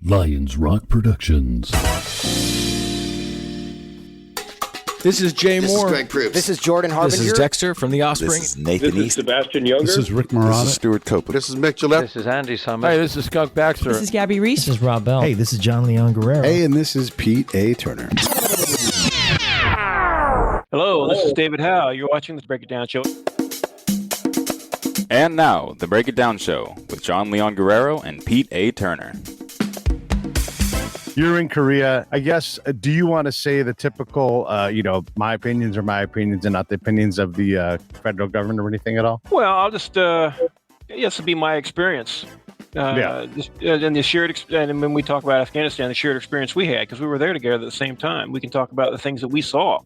Lions Rock Productions. This is Jay This Moore. is Greg Proops. This is Jordan Harbinger. This is Dexter from The Offspring. This is Nathan This is East. Sebastian Younger. This is Rick Marotta. This is Stuart Copeland. This is Mick Gillette. This is Andy Summers. Hey, this is Skunk Baxter. This is Gabby Reese. This is Rob Bell. Hey, this is John Leon Guerrero. Hey, and this is Pete A. Turner. Hello, this is David Howe. You're watching the Break It Down Show. And now, the Break It Down Show with John Leon Guerrero and Pete A. Turner. You're in Korea. I guess, do you want to say the typical, my opinions are my opinions and not the opinions of the federal government or anything at all? Well, I'll just, yes, it'll be my experience. And the shared, and when we talk about Afghanistan, the shared experience we had, because we were there together at the same time. We can talk about the things that we saw.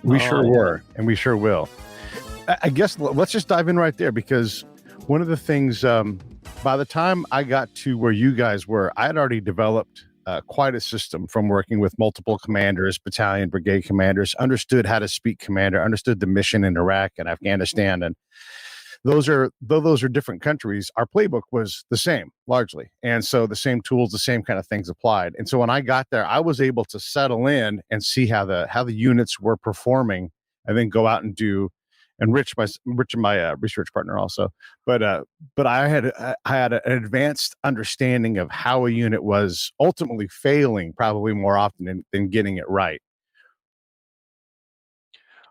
We sure were, and we sure will. I guess let's just dive in right there, because one of the things, by the time I got to where you guys were, I had already developed quite a system from working with multiple commanders, battalion, brigade commanders, understood how to speak commander, understood the mission in Iraq and Afghanistan. And those are different countries. Our playbook was the same largely. And so the same tools, the same kind of things applied. And so when I got there, I was able to settle in and see how the units were performing, and then go out and do Rich, my research partner also. But I had an advanced understanding of how a unit was ultimately failing, probably more often than getting it right.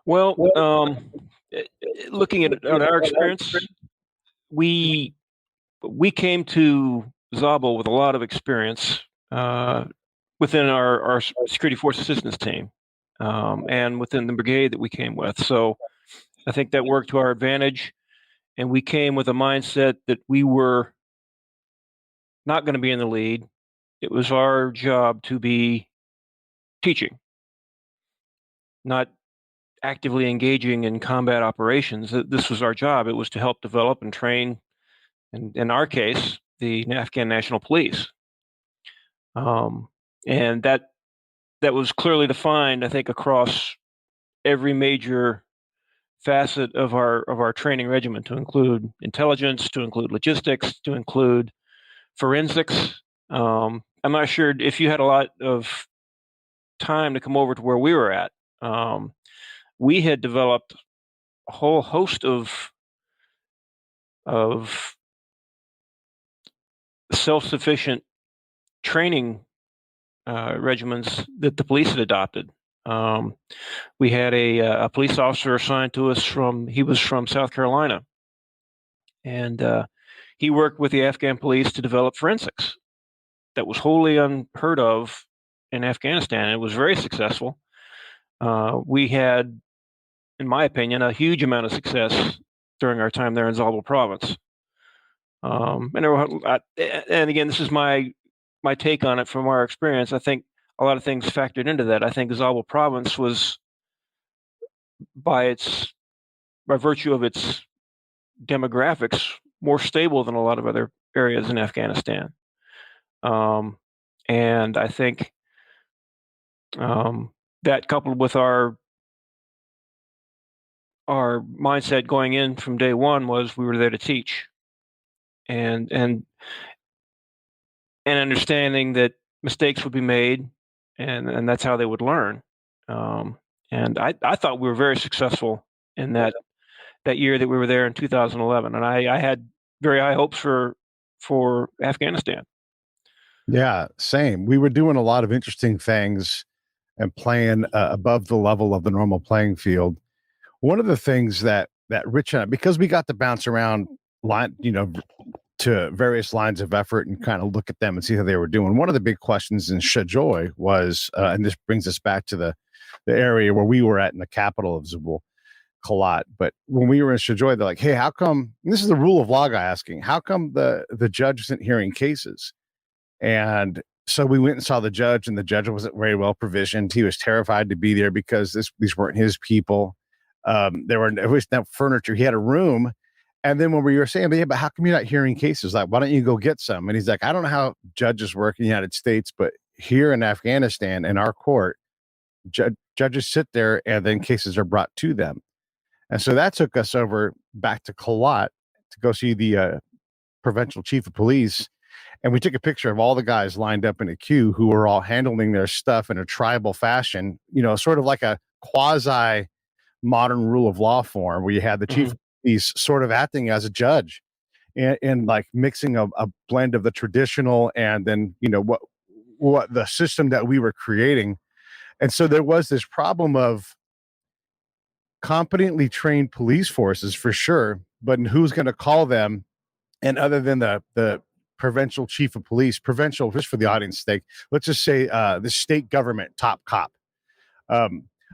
Well, looking at our experience, we came to Zabul with a lot of experience within our security force assistance team and within the brigade that we came with. So I think that worked to our advantage, and we came with a mindset that we were not going to be in the lead. It was our job to be teaching, not actively engaging in combat operations. This was our job. It was to help develop and train, and in our case, the Afghan National Police. And that was clearly defined, I think, across every major facet of our training regimen, to include intelligence, to include logistics, to include forensics. I'm not sure if you had a lot of time to come over to where we were at. We had developed a whole host of self-sufficient training regimens that the police had adopted. We had a police officer assigned to us he was from South Carolina, and he worked with the Afghan police to develop forensics that was wholly unheard of in Afghanistan. It was very successful. We had, in my opinion, a huge amount of success during our time there in Zabul province. And again, this is my take on it from our experience. I think a lot of things factored into that. I think Zabul province was, by virtue of its demographics, more stable than a lot of other areas in Afghanistan. And I think that, coupled with our mindset going in from day one, was we were there to teach, and understanding that mistakes would be made, and that's how they would learn. And I thought we were very successful in that year that we were there in 2011, and I had very high hopes for Afghanistan. Yeah, same. We were doing a lot of interesting things and playing above the level of the normal playing field. One of the things that Rich and I, because we got to bounce around to various lines of effort and kind of look at them and see how they were doing. One of the big questions in Shajoy was, and this brings us back to the area where we were at in the capital of Zabul, Kalat. But when we were in Shajoy, they're like, hey, how come, and this is the rule of law guy asking, how come the judge isn't hearing cases? And so we went and saw the judge, and the judge wasn't very well provisioned. He was terrified to be there because these weren't his people. There was no furniture. He had a room. And then when we were saying, yeah, but how come you're not hearing cases? Like, why don't you go get some? And he's like, I don't know how judges work in the United States, but here in Afghanistan, in our court, judges sit there and then cases are brought to them. And so that took us over back to Kalat to go see the provincial chief of police. And we took a picture of all the guys lined up in a queue who were all handling their stuff in a tribal fashion, sort of like a quasi modern rule of law form where you had the chief of police sort of acting as a judge and like mixing a blend of the traditional and then, what the system that we were creating. And so there was this problem of competently trained police forces for sure, but who's going to call them? And other than the provincial chief of police, provincial, just for the audience sake, let's just say the state government top cop,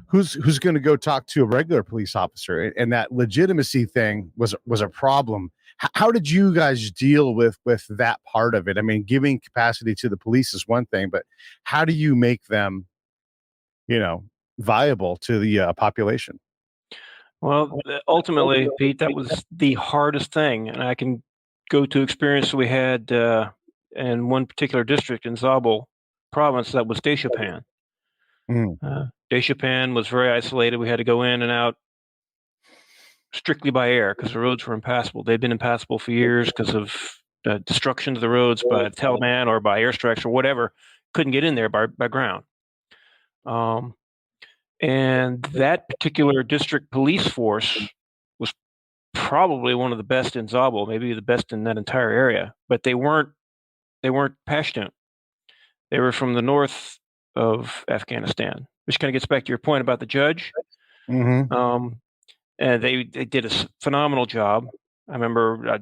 who's going to go talk to a regular police officer? And that legitimacy thing was a problem. How did you guys deal with that part of it? I mean, giving capacity to the police is one thing, but how do you make them, viable to the population? Well, ultimately, Pete, that was the hardest thing, and I can go to experience we had in one particular district in Zabul province that was Deshapan. Deshapan was very isolated. We had to go in and out strictly by air because the roads were impassable. They'd been impassable for years because of destruction of the roads by the Taliban or by airstrikes or whatever. Couldn't get in there by ground. And that particular district police force was probably one of the best in Zabul, maybe the best in that entire area. But they weren't Pashtun. They were from the north of Afghanistan, which kind of gets back to your point about the judge. And they did a phenomenal job. I remember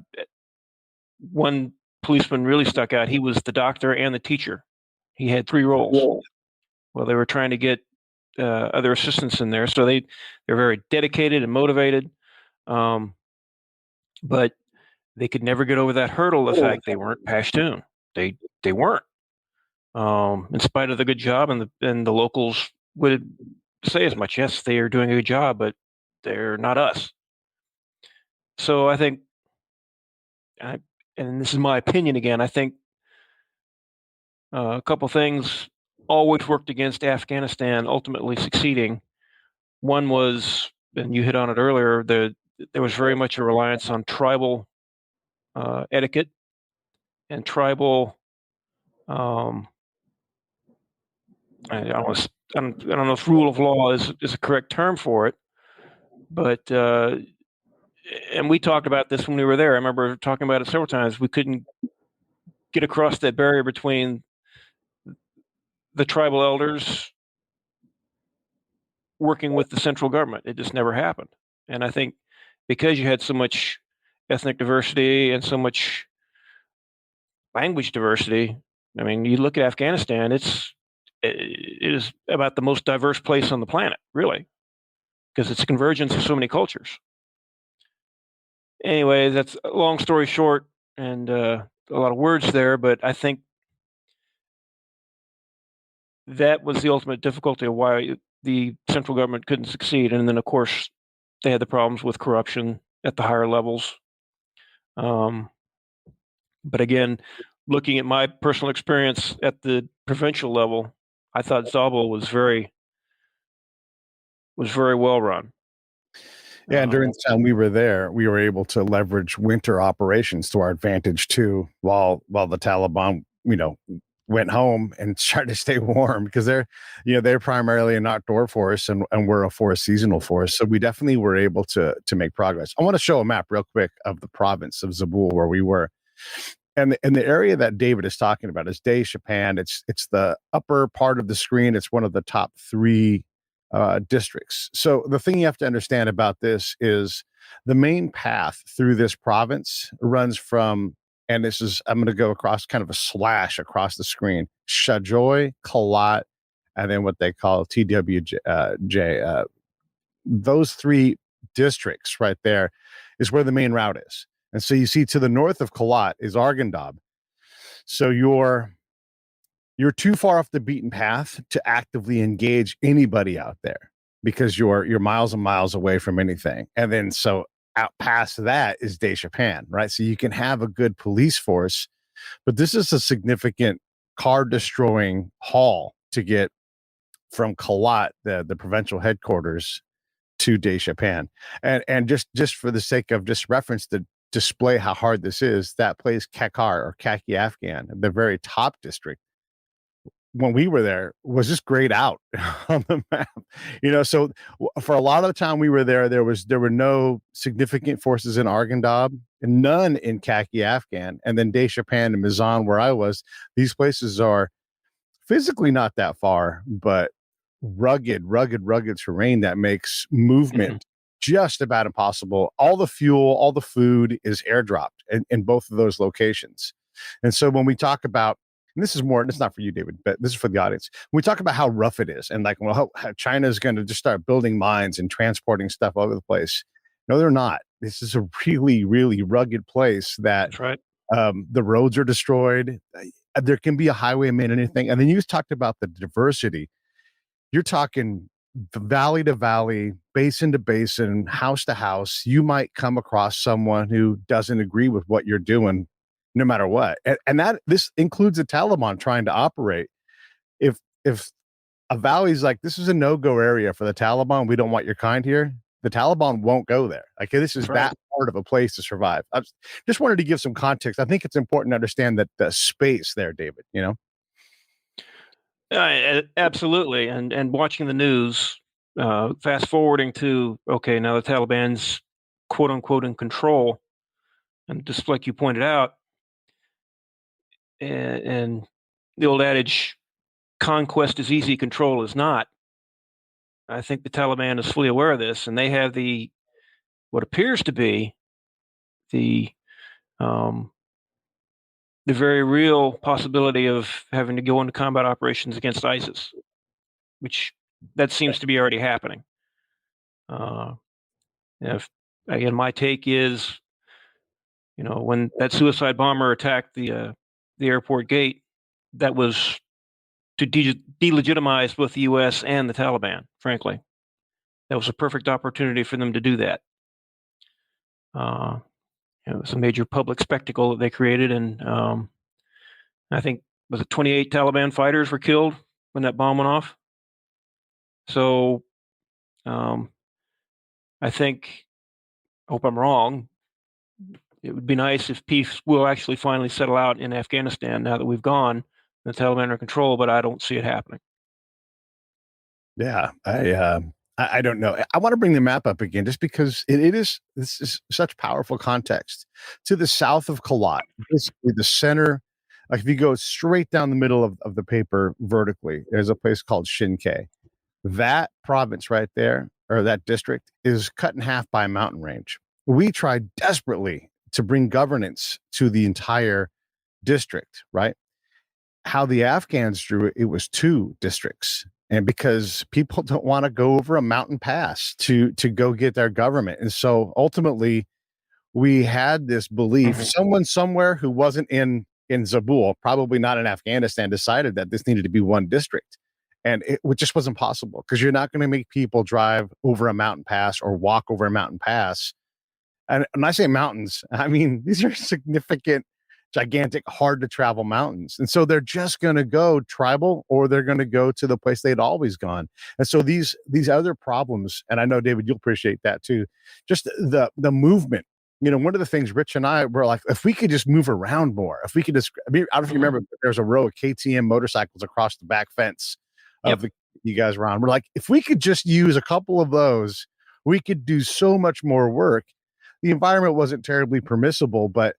one policeman really stuck out. He was the doctor and the teacher. He had 3 roles. Well, they were trying to get other assistants in there, so they're very dedicated and motivated, but they could never get over that hurdle. The fact they weren't Pashtun, they weren't. In spite of the good job, and the locals would say as much. Yes, they are doing a good job, but they're not us. So I think, and this is my opinion again, I think a couple things always worked against Afghanistan ultimately succeeding. One was, and you hit on it earlier, there was very much a reliance on tribal etiquette and tribal. I don't know if rule of law is a correct term for it, but and we talked about this when we were there. I remember talking about it several times. We couldn't get across that barrier between the tribal elders working with the central government. It just never happened. And I think because you had so much ethnic diversity and so much language diversity, I mean, you look at Afghanistan, it is about the most diverse place on the planet, really, because it's a convergence of so many cultures. Anyway, that's a long story short, and a lot of words there, but I think that was the ultimate difficulty of why the central government couldn't succeed. And then, of course, they had the problems with corruption at the higher levels. But again, looking at my personal experience at the provincial level, I thought Zabul was very well run. Yeah, and during the time we were there, we were able to leverage winter operations to our advantage too, while the Taliban, went home and tried to stay warm, because they're primarily an outdoor force and we're a seasonal force. So we definitely were able to make progress. I want to show a map real quick of the province of Zabul where we were. And the area that David is talking about is Deshapan. It's the upper part of the screen. It's one of the top 3 districts. So the thing you have to understand about this is the main path through this province runs from, and this is, I'm going to go across kind of a slash across the screen, Shajoy, Kalat, and then what they call TWJ. Those 3 districts right there is where the main route is. And so you see to the north of Kalat is Arghandab. So you're too far off the beaten path to actively engage anybody out there, because you're miles and miles away from anything. And then so out past that is Deshapan, right? So you can have a good police force, but this is a significant car destroying haul to get from Kalat, the provincial headquarters, to Deshapan. And just for the sake of just reference, the display how hard this is, that place, Kakar or Kaki Afghan, the very top district, when we were there, was just grayed out on the map. So for a lot of the time we were there, there were no significant forces in Arghandab and none in Kaki Afghan. And then Deshapan and Mizan, where I was, these places are physically not that far, but rugged terrain that makes movement just about impossible. All the fuel, all the food is airdropped in both of those locations. And so when we talk about, and this is not for you, David, but this is for the audience. When we talk about how rough it is and like, well, how China is going to just start building mines and transporting stuff all over the place. No, they're not. This is a really, really rugged place that That's right. the roads are destroyed. There can be a highwayman and anything. And then you talked about the diversity. You're talking valley to valley, basin to basin, house to house. You might come across someone who doesn't agree with what you're doing, no matter what. And that this includes the Taliban trying to operate. If a valley's like, this is a no-go area for the Taliban, we don't want your kind here, the Taliban won't go there. Like, this is that hard of a place to survive. I just wanted to give some context. I think it's important to understand that the space there, David, Absolutely. And watching the news, fast forwarding to, okay, now the Taliban's quote unquote in control. And just like you pointed out, and the old adage, conquest is easy, control is not. I think the Taliban is fully aware of this, and they have what appears to be the very real possibility of having to go into combat operations against ISIS, which that seems to be already happening. Again, my take is, when that suicide bomber attacked the airport gate, that was to delegitimize both the U.S. and the Taliban. Frankly, that was a perfect opportunity for them to do that. It was a major public spectacle that they created, and I think, was it 28 Taliban fighters were killed when that bomb went off? So I think, hope I'm wrong, it would be nice if peace will actually finally settle out in Afghanistan now that we've gone, the Taliban are in control, but I don't see it happening. Yeah, I don't know. I want to bring the map up again just because this is such powerful context. To the south of Kalat, basically the center, like if you go straight down the middle of the paper vertically, there's a place called Shinke. That province right there, or that district, is cut in half by a mountain range. We tried desperately to bring governance to the entire district, right? How the Afghans drew it, it was 2 districts. And because people don't want to go over a mountain pass to go get their government. And so ultimately we had this belief, someone somewhere who wasn't in Zabul, probably not in Afghanistan, decided that this needed to be 1 district. And it just wasn't possible, because you're not going to make people drive over a mountain pass or walk over a mountain pass. And when I say mountains, I mean, these are significant, gigantic, hard to travel mountains. And so they're just going to go tribal, or they're going to go to the place they'd always gone. And so these other problems, and I know, David, you'll appreciate that too, just the movement. One of the things Rich and I were like, if we could just move around more, if we could just, I don't know if you remember, but there's a row of KTM motorcycles across the back fence of you guys were on. We're like, if we could just use a couple of those, we could do so much more work. The environment wasn't terribly permissible, but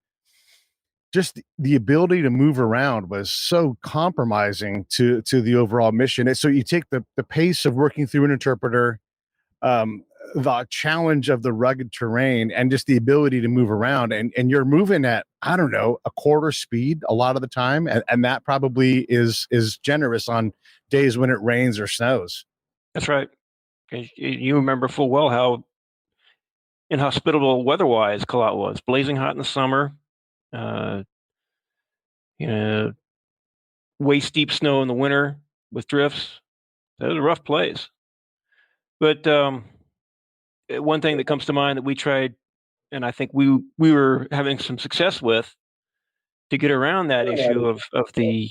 just the ability to move around was so compromising to the overall mission. And so you take the pace of working through an interpreter, the challenge of the rugged terrain, and just the ability to move around, and you're moving at, I don't know, a quarter speed a lot of the time. And that probably is generous on days when it rains or snows. That's right. You remember full well how inhospitable weather-wise Kalat was. Blazing hot in the summer, waist-deep snow in the winter with drifts. That was a rough place. But one thing that comes to mind that we tried, and I think we were having some success with, to get around that issue of the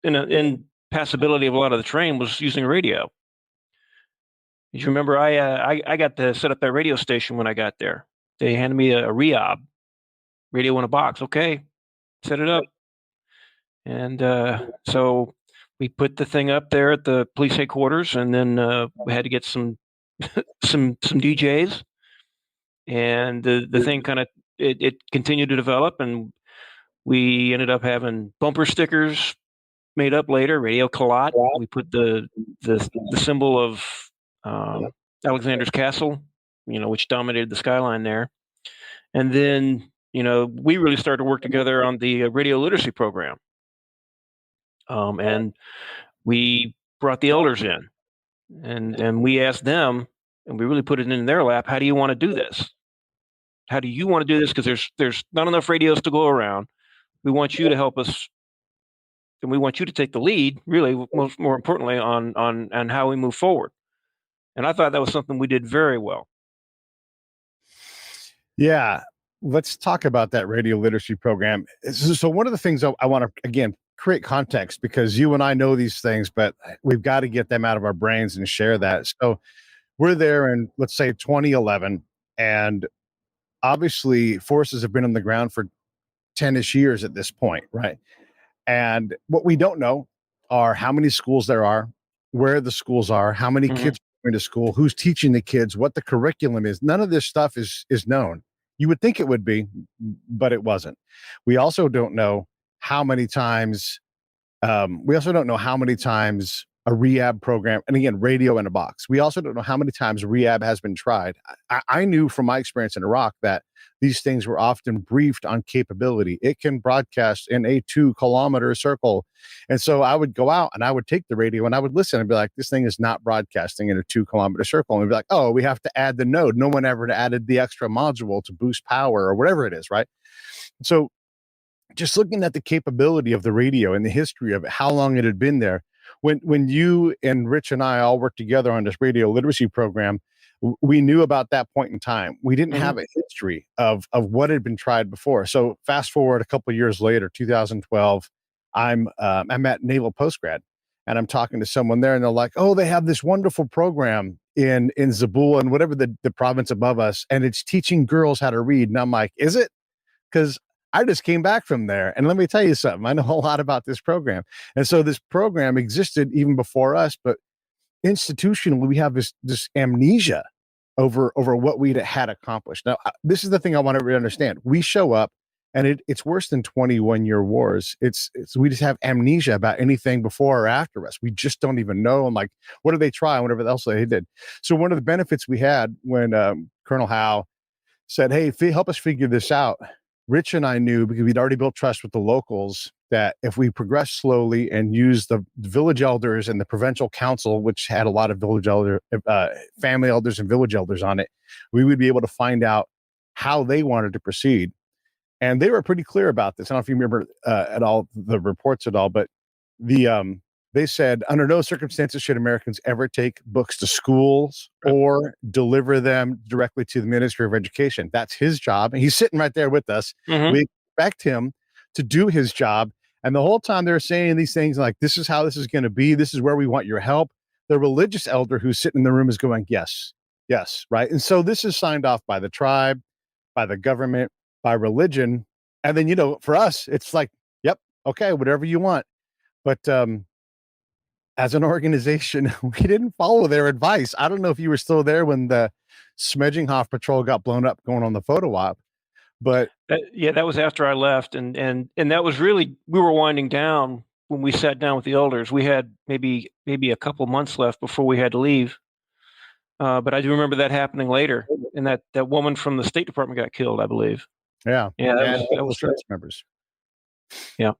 impassability of a lot of the terrain, was using radio. You remember, I got to set up that radio station when I got there. They handed me a REOB, radio in a box. Okay, set it up. And so we put the thing up there at the police headquarters, and then we had to get some DJs, and the thing kind of it continued to develop, and we ended up having bumper stickers made up later. Radio Kalat. We put the symbol of Alexander's Castle, which dominated the skyline there, and then we really started to work together on the radio literacy program. And we brought the elders in, and we asked them, and we really put it in their lap. How do you want to do this? How do you want to do this? Because there's not enough radios to go around. We want you to help us, and we want you to take the lead. Really, more importantly, on how we move forward. And I thought that was something we did very well. Yeah, let's talk about that radio literacy program. So one of the things I want to again create context, because you and I know these things, but we've got to get them out of our brains and share that. So we're there in, let's say, 2011, and obviously forces have been on the ground for 10-ish years at this point, right? And what we don't know are how many schools there are, where the schools are, how many kids are going to school, who's teaching the kids, what the curriculum is. None of this stuff is known. You would think it would be, but it wasn't. We also don't know how many times a rehab program, and again, radio in a box. We also don't know how many times rehab has been tried. I knew from my experience in Iraq that these things were often briefed on capability. It can broadcast in a 2-kilometer circle. And so I would go out and I would take the radio and I would listen and be like, this thing is not broadcasting in a 2-kilometer circle. And we'd be like, oh, we have to add the node. No one ever added the extra module to boost power or whatever it is, right? So just looking at the capability of the radio and the history of it, how long it had been there, when you and Rich and I all worked together on this radio literacy program, we knew about that point in time. We didn't have a history of what had been tried before. So fast forward a couple of years later, 2012, I'm at Naval Postgrad, and I'm talking to someone there, and they're like, "Oh, they have this wonderful program in Zabul and whatever the province above us, and it's teaching girls how to read." And I'm like, "Is it?" Because I just came back from there, and let me tell you something. I know a lot about this program. And so this program existed even before us, but institutionally, we have this amnesia over what we had accomplished. Now, this is the thing I want everybody to understand. We show up, and it's worse than 21-year wars. It's we just have amnesia about anything before or after us. We just don't even know. I'm like, what did they try? Whatever else they did. So one of the benefits we had when Colonel Howe said, "Hey, help us figure this out," Rich and I knew, because we'd already built trust with the locals, that if we progress slowly and use the village elders and the provincial council, which had a lot of family elders and village elders on it, we would be able to find out how they wanted to proceed. And they were pretty clear about this. I don't know if you remember at all the reports at all, but they said, under no circumstances should Americans ever take books to schools or deliver them directly to the Ministry of Education. That's his job. And he's sitting right there with us. We expect him to do his job. And the whole time they're saying these things like, this is how this is going to be. This is where we want your help. The religious elder who's sitting in the room is going, yes, yes, right. And so this is signed off by the tribe, by the government, by religion. And then, for us, it's like, yep, okay, whatever you want. But as an organization, we didn't follow their advice. I don't know if you were still there when the Smedjinghoff patrol got blown up going on the photo op, but that was after I left, and that was really, we were winding down when we sat down with the elders. We had maybe a couple months left before we had to leave, but I do remember that happening later, and that woman from the State Department got killed, I believe. Yeah, that was church members. Yeah.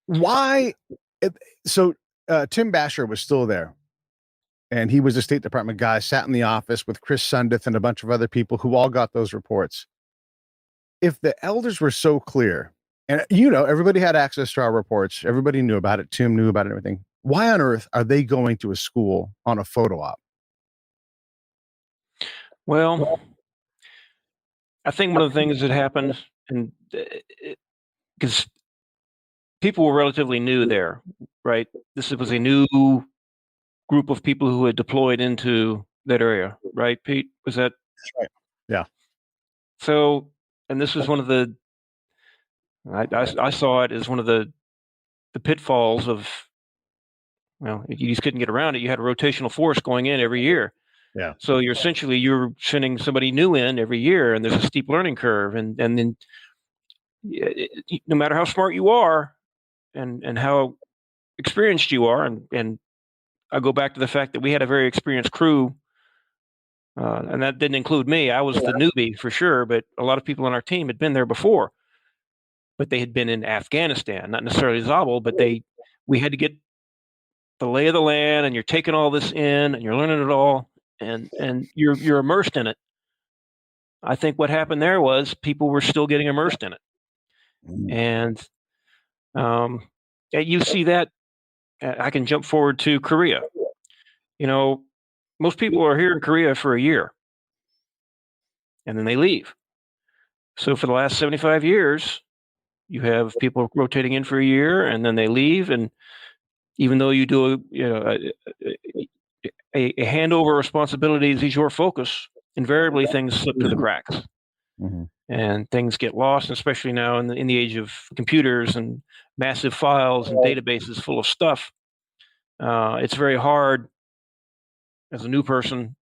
Why? So Tim Basher was still there, and he was a State Department guy, sat in the office with Chris Sundith and a bunch of other people who all got those reports. If the elders were so clear, and everybody had access to our reports, everybody knew about it, Tim knew about it, everything, why on earth are they going to a school on a photo op? Well, I think one of the things that happened, and because people were relatively new there, right? This was a new group of people who had deployed into that area, right, Pete? Was that? That's right. Yeah. So, and this was one of the I saw it as one of the pitfalls of, well, you just couldn't get around it. You had a rotational force going in every year. Yeah. So you're sending somebody new in every year, and there's a steep learning curve, and then no matter how smart you are, and how experienced you are, and I go back to the fact that we had a very experienced crew, and that didn't include me. I was the newbie for sure, but a lot of people on our team had been there before, but they had been in Afghanistan, not necessarily Zabul, but we had to get the lay of the land, and you're taking all this in, and you're learning it all, and you're immersed in it. I think what happened there was people were still getting immersed in it, and you see that. I can jump forward to Korea. You know, most people are here in Korea for a year, and then they leave. So for the last 75 years, you have people rotating in for a year, and then they leave. And even though you do a handover of responsibilities is your focus, invariably things slip through the cracks. Mm-hmm. And things get lost, especially now in the age of computers and massive files and databases full of stuff. It's very hard as a new person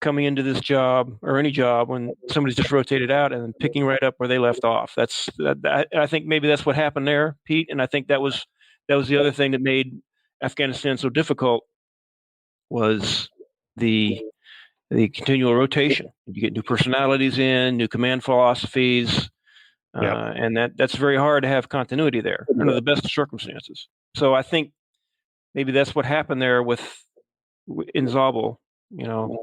coming into this job or any job when somebody's just rotated out and then picking right up where they left off. I think maybe that's what happened there, Pete. And I think that was the other thing that made Afghanistan so difficult was the continual rotation. You get new personalities in, new command philosophies, and that's very hard to have continuity there under the best of circumstances. So I think maybe that's what happened there in Zabul. You know,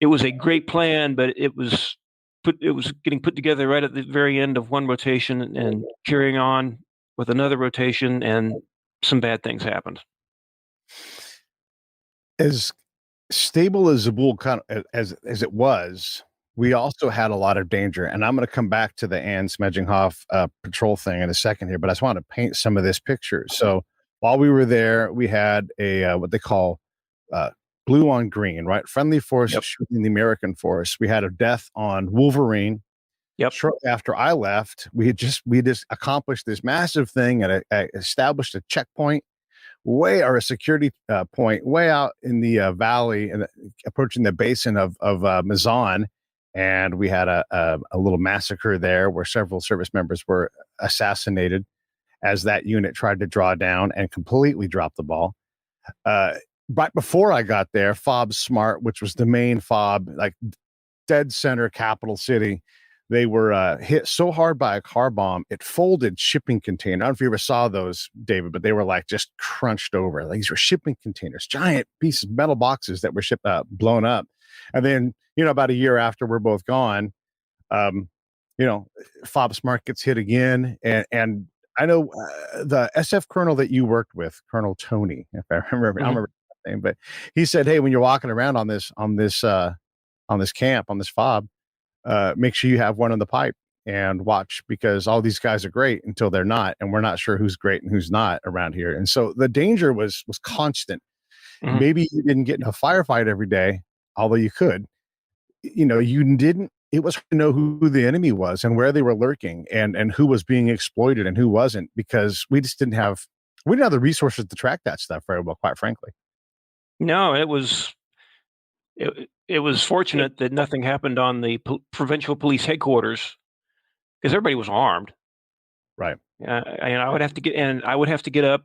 it was a great plan, but it was getting put together right at the very end of one rotation and carrying on with another rotation, and some bad things happened. As stable as Zabul kind of as it was, we also had a lot of danger. And I'm going to come back to the Ann Smedjinghoff patrol thing in a second here, but I just want to paint some of this picture. So while we were there, we had a what they call blue on green, right? Friendly force shooting the American force. We had a death on Wolverine. Yep. Shortly after I left, we just accomplished this massive thing and established a checkpoint or a security point way out in the valley and approaching the basin of Mazan. And we had a little massacre there where several service members were assassinated as that unit tried to draw down and completely dropped the ball. Right before I got there, Fob Smart, which was the main fob, like dead center capital city, they were hit so hard by a car bomb, it folded shipping container. I don't know if you ever saw those, David, but they were like just crunched over. Like, these were shipping containers, giant pieces, metal boxes that were blown up. And then, about a year after we're both gone, Fob Smart gets hit again. And I know the SF colonel that you worked with, Colonel Tony, if I remember, I don't remember his name, but he said, hey, when you're walking around on this camp, on this fob, make sure you have one on the pipe and watch, because all these guys are great until they're not, and we're not sure who's great and who's not around here. And so the danger was constant. Mm-hmm. Maybe you didn't get in a firefight every day, although you could. You didn't. It was hard to know who the enemy was and where they were lurking and who was being exploited and who wasn't, because we didn't have the resources to track that stuff very well, quite frankly. No, it was fortunate that nothing happened on the provincial police headquarters, because everybody was armed. Right. And I would have to get up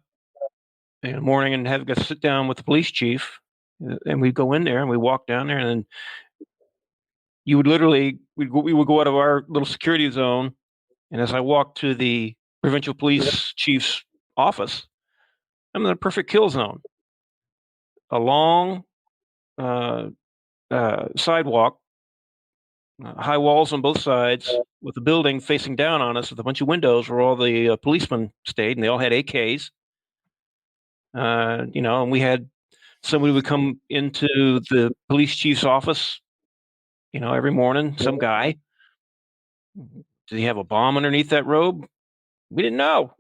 in the morning and have to sit down with the police chief, and we'd go in there and we walk down there, and then you would literally we would go out of our little security zone, and as I walked to the provincial police chief's office, I'm in the perfect kill zone. A long sidewalk, high walls on both sides, with the building facing down on us with a bunch of windows where all the policemen stayed, and they all had AKs. And we had somebody would come into the police chief's office, every morning, some guy. Did he have a bomb underneath that robe? We didn't know.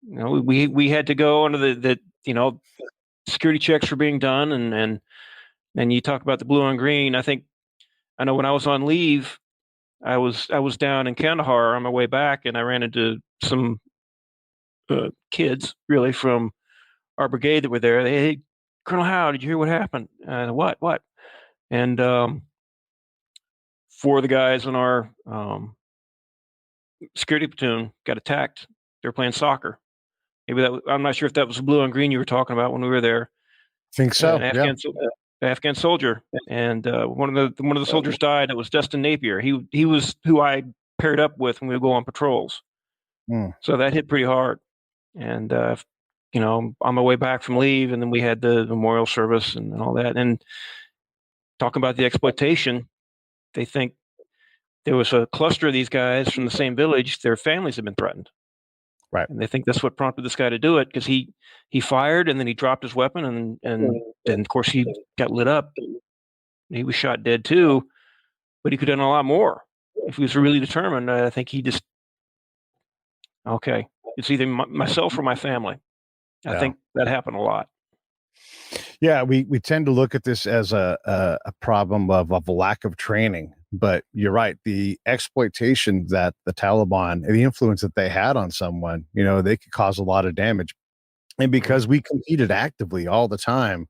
We had to go under the security checks were being done, and you talk about the blue on green. I think I know when I was on leave, I was down in Kandahar on my way back, and I ran into some kids really from our brigade that were there. Hey, Colonel Howe, did you hear what happened? What? And four of the guys in our security platoon got attacked. They were playing soccer. Maybe I'm not sure if that was blue and green you were talking about when we were there. Think so. An Afghan soldier, and one of the soldiers died. It was Dustin Napier. He was who I paired up with when we would go on patrols. So that hit pretty hard. And on my way back from leave, and then we had the memorial service and all that. And talking about the exploitation, they think there was a cluster of these guys from the same village. Their families had been threatened. Right. And they think that's what prompted this guy to do it, because he fired and then he dropped his weapon and of course he got lit up. He was shot dead too, but he could have done a lot more if he was really determined. I think he just, okay, it's either myself or my family. I think that happened a lot. Yeah, we tend to look at this as a problem of a lack of training, but you're right. The exploitation that the Taliban and the influence that they had on someone, they could cause a lot of damage. And because we competed actively all the time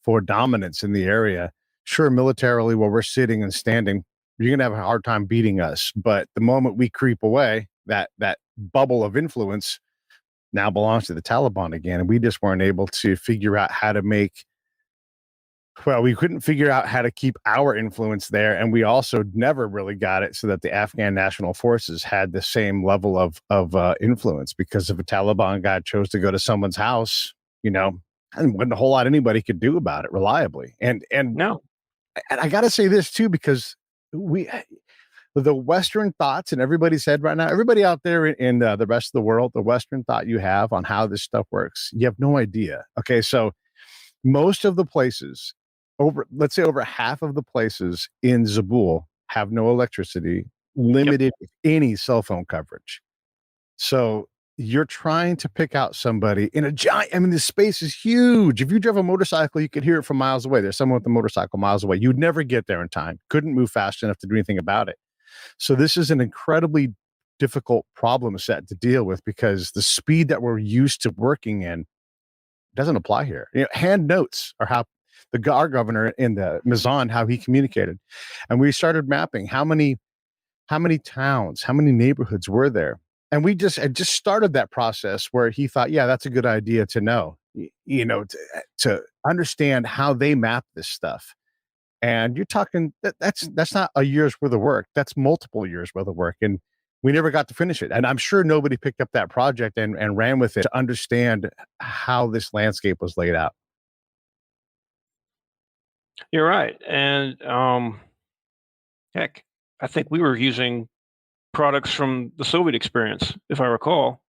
for dominance in the area, sure, militarily, where we're sitting and standing, you're going to have a hard time beating us. But the moment we creep away, that bubble of influence now belongs to the Taliban again. And we just weren't able to figure out how to we couldn't figure out how to keep our influence there. And we also never really got it so that the Afghan National Forces had the same level of influence, because if a Taliban guy chose to go to someone's house, and wasn't a whole lot anybody could do about it reliably. And no. And I got to say this too, because the Western thoughts in everybody's head right now, everybody out there in the rest of the world, the Western thought you have on how this stuff works, you have no idea. Okay, so most of the places, let's say over half of the places in Zabul have no electricity, limited any cell phone coverage. So you're trying to pick out somebody in a giant, this space is huge. If you drove a motorcycle, you could hear it from miles away. There's someone with a motorcycle miles away. You'd never get there in time. Couldn't move fast enough to do anything about it. So this is an incredibly difficult problem set to deal with, because the speed that we're used to working in doesn't apply here. Hand notes are how our governor in the Mizan, how he communicated. And we started mapping how many towns, how many neighborhoods were there. And we just started that process where he thought, yeah, that's a good idea to know, to understand how they map this stuff. And you're talking that's not a year's worth of work. That's multiple years worth of work. And we never got to finish it. And I'm sure nobody picked up that project and ran with it to understand how this landscape was laid out. You're right. And heck, I think we were using products from the Soviet experience, if I recall,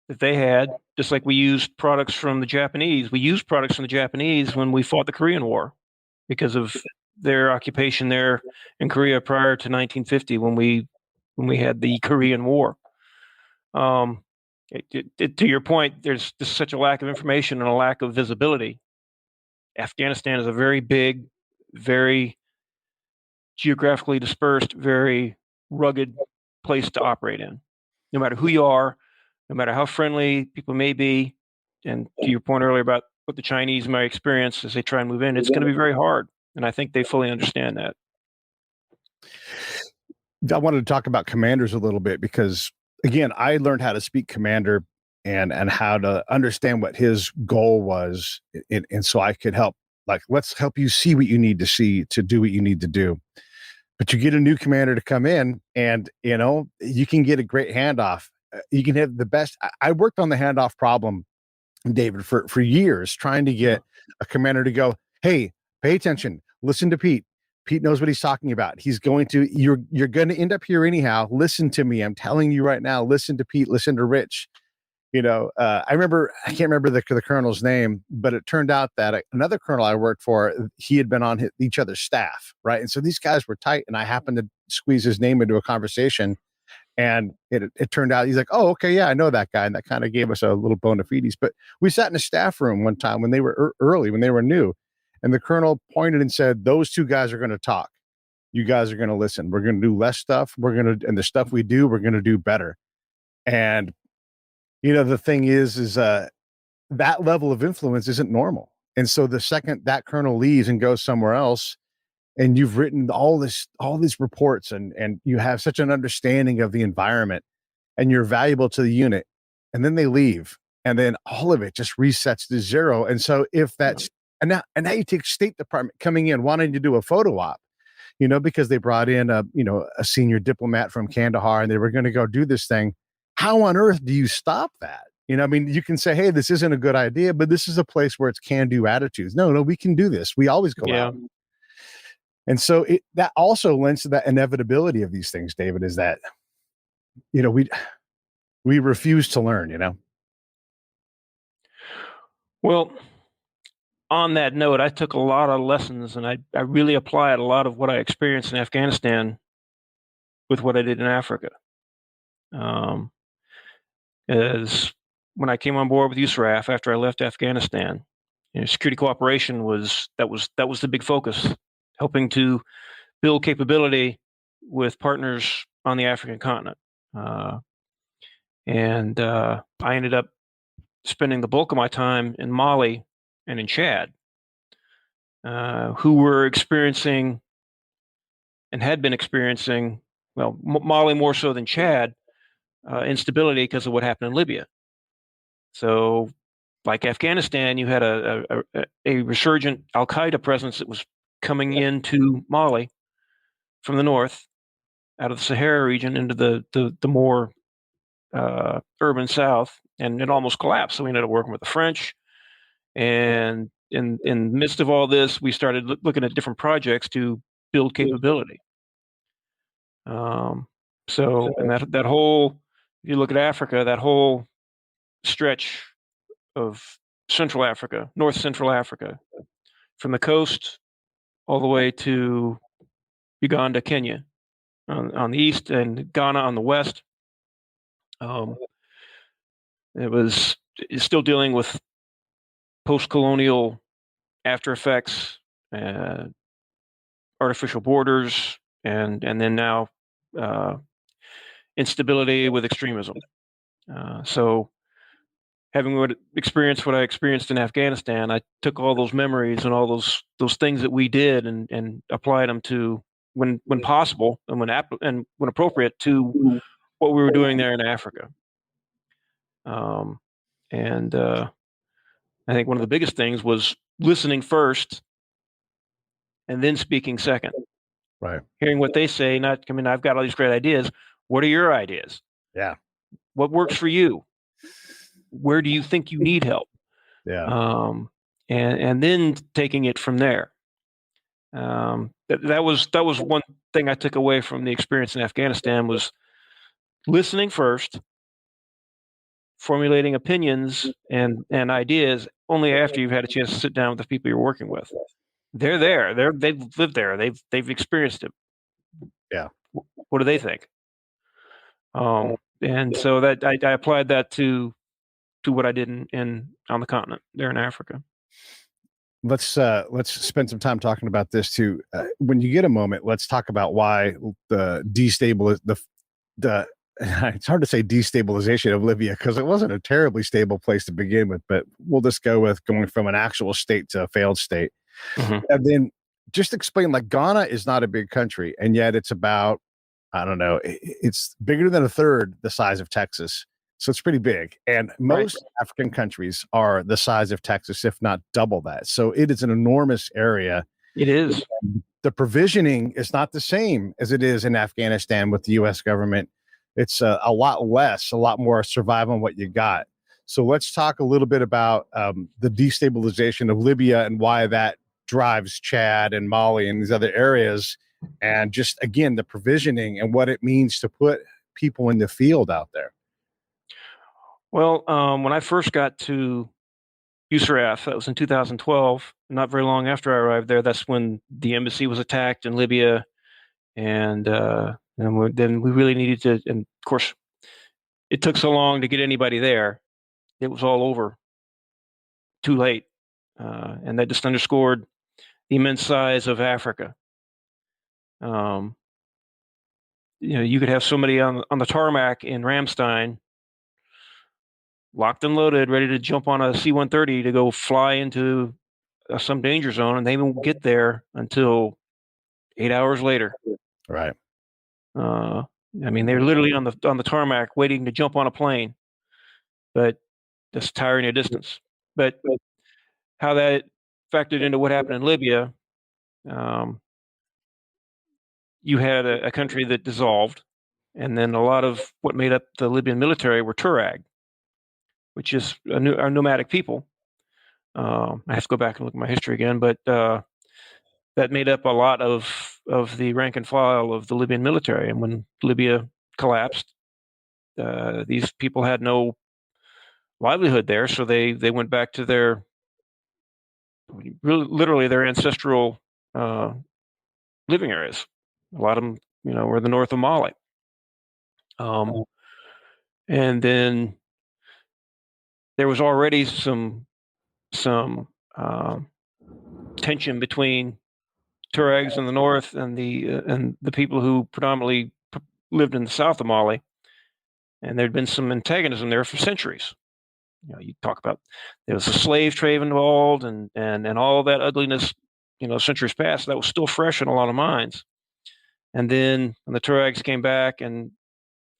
that they had, just like we used products from the Japanese. We used products from the Japanese when we fought the Korean War, because of their occupation there in Korea prior to 1950, when we had the Korean War. To your point, there's just such a lack of information and a lack of visibility. Afghanistan is a very big, very geographically dispersed, very rugged place to operate in. No matter who you are, no matter how friendly people may be, and to your point earlier about what the Chinese might experience as they try and move in, it's going to be very hard. And I think they fully understand that. I wanted to talk about commanders a little bit, because again, I learned how to speak commander and how to understand what his goal was. And so I could help, let's help you see what you need to see to do what you need to do. But you get a new commander to come in and, you can get a great handoff. You can have the best. I worked on the handoff problem, David, for years, trying to get a commander to go, hey, pay attention, listen to Pete. Pete knows what he's talking about. He's going to, you're going to end up here anyhow. Listen to me. I'm telling you right now, listen to Pete, listen to Rich. I can't remember the colonel's name, but it turned out that another colonel I worked for, he had been on each other's staff. Right. And so these guys were tight, and I happened to squeeze his name into a conversation, and it turned out he's like, oh, okay. Yeah, I know that guy. And that kind of gave us a little bona fides. But we sat in a staff room one time when they were early, when they were new. And the colonel pointed and said, those two guys are going to talk. You guys are going to listen. We're going to do less stuff. And the stuff we do, we're going to do better. And, the thing is that level of influence isn't normal. And so the second that colonel leaves and goes somewhere else, and you've written all these reports and you have such an understanding of the environment and you're valuable to the unit, and then they leave, and then all of it just resets to zero. And so if that's, and now you take State Department coming in, wanting to do a photo op, because they brought in a senior diplomat from Kandahar and they were going to go do this thing. How on earth do you stop that? You can say, hey, this isn't a good idea, but this is a place where it's can-do attitudes. No, we can do this. We always go out. And so that also lends to that inevitability of these things, David, is that, we refuse to learn, Well, on that note, I took a lot of lessons, and I really applied a lot of what I experienced in Afghanistan with what I did in Africa. As when I came on board with USRAF after I left Afghanistan, security cooperation was the big focus, helping to build capability with partners on the African continent. And I ended up spending the bulk of my time in Mali and in Chad, who were experiencing and had been experiencing, well, Mali more so than Chad, instability because of what happened in Libya. So, like Afghanistan, you had a resurgent Al-Qaeda presence that was coming into Mali from the north, out of the Sahara region into the more urban south, and it almost collapsed. So we ended up working with the French, and in the midst of all this, we started looking at different projects to build capability. So, and that whole, if you look at Africa, that whole stretch of Central Africa, North Central Africa, from the coast all the way to Uganda, Kenya, on the east, and Ghana on the west. It's still dealing with post-colonial after effects, artificial borders, and then now instability with extremism. So, having experienced what I experienced in Afghanistan, I took all those memories and all those things that we did and applied them to, when possible and when appropriate, to what we were doing there in Africa. And I think one of the biggest things was listening first and then speaking second. Right. Hearing what they say, I've got all these great ideas. What are your ideas? Yeah. What works for you? Where do you think you need help? Yeah. And then taking it from there. That was one thing I took away from the experience in Afghanistan, was listening first, formulating opinions and ideas only after you've had a chance to sit down with the people you're working with. They're there. They've lived there. They've experienced it. Yeah. What do they think? And so that I applied that to what I did on the continent there in Africa. Let's spend some time talking about this too. When you get a moment, let's talk about why the it's hard to say destabilization of Libya, because it wasn't a terribly stable place to begin with, but we'll just go with going from an actual state to a failed state. Mm-hmm. And then just explain, like, Ghana is not a big country, and yet it's about, I don't know, it's bigger than a third the size of Texas. So it's pretty big. And most African countries are the size of Texas, if not double that. So it is an enormous area. It is. The provisioning is not the same as it is in Afghanistan with the U.S. government. It's a lot less, a lot more survive on what you got. So let's talk a little bit about the destabilization of Libya and why that drives Chad and Mali and these other areas. And just, again, the provisioning and what it means to put people in the field out there. Well, when I first got to USRAF, that was in 2012. Not very long after I arrived there, that's when the embassy was attacked in Libya, and then we really needed to. And of course, it took so long to get anybody there; it was all over too late, and that just underscored the immense size of Africa. You could have somebody on the tarmac in Ramstein, locked and loaded, ready to jump on a C-130 to go fly into some danger zone, and they won't get there until 8 hours later. Right. They're literally on the tarmac waiting to jump on a plane, but that's tiring a distance. But how that factored into what happened in Libya, you had a country that dissolved, and then a lot of what made up the Libyan military were Tuareg, which is are nomadic people. I have to go back and look at my history again, but that made up a lot of the rank and file of the Libyan military. And when Libya collapsed, these people had no livelihood there, so they went back to their literally their ancestral living areas. A lot of them, were the north of Mali. And then there was already some tension between Tuaregs in the north and the people who predominantly lived in the south of Mali, and there'd been some antagonism there for centuries. You talk about there was a slave trade involved, and all that ugliness, centuries past, that was still fresh in a lot of minds. And then when the Tuaregs came back, and